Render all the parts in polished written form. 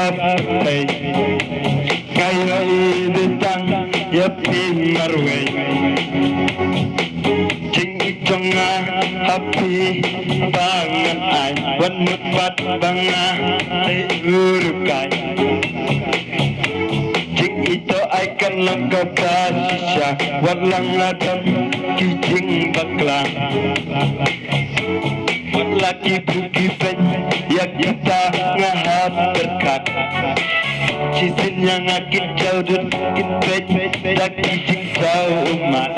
kapai kaya ibitang yapi marway jing itonga happy bangan ay wan mutbat banga ay urukai jing ito ay kanlang kabasisya walang adam kijing bakla lagi bukifet ya kita ngahap berkat cisin yang akit jauh dan kipet lagi jauh umat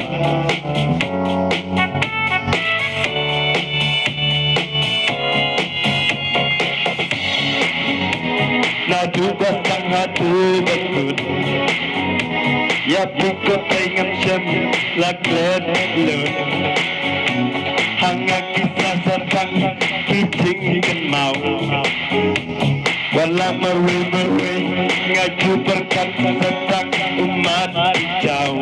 nadu basang hatu betut ya pikut dengan sem laklet lut hanga kisah serang kijing ikan mau wala marwe ngaju berkat serang umat hijau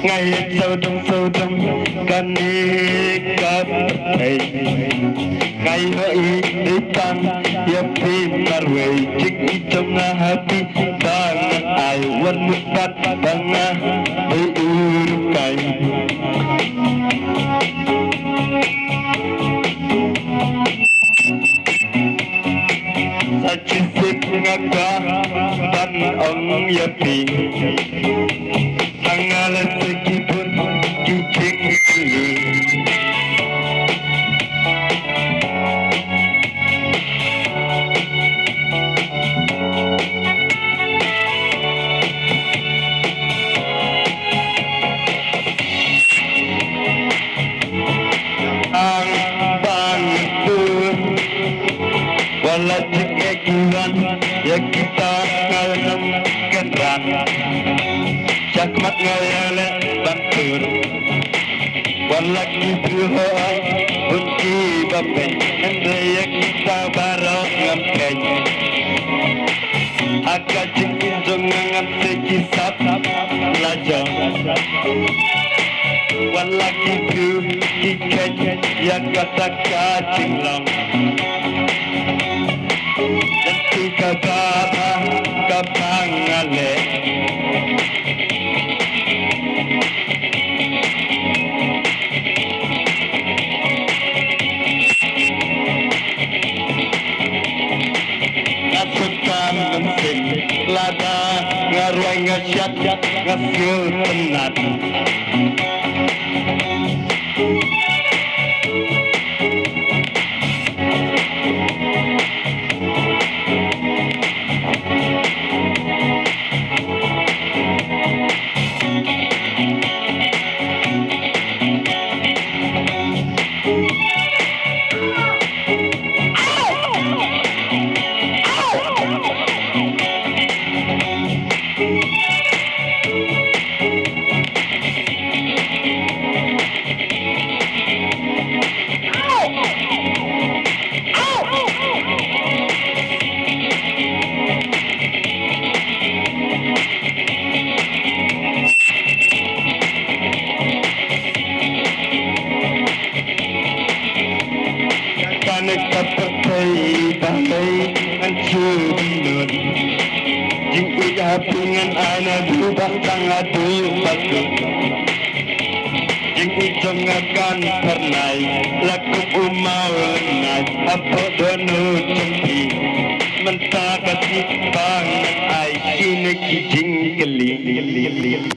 ngayat saudang-saudang kanikap ngayo itang yapi marway jik itong na happy bangan ay warmutat banga ay urukay sa chisik nga ka banong yapi ang alas sa kipon kijik kili wala cekekuan ya kita ngalam kenrang cakmat ngayale bantur wala kibuhoy bunki bapen ende ya kita barok ngampeny aga cikin jongangan sekisap lajong wala kibu kiket ya kata kacinglang kababa kapangale asukan menting lada ngaruai ngasyat ngasul tenat Pingan ana dubang tangadu bakut jing ijong akan pernai lakup umau lenai apa dono cempi mentah kasih bang ai sini kijing keli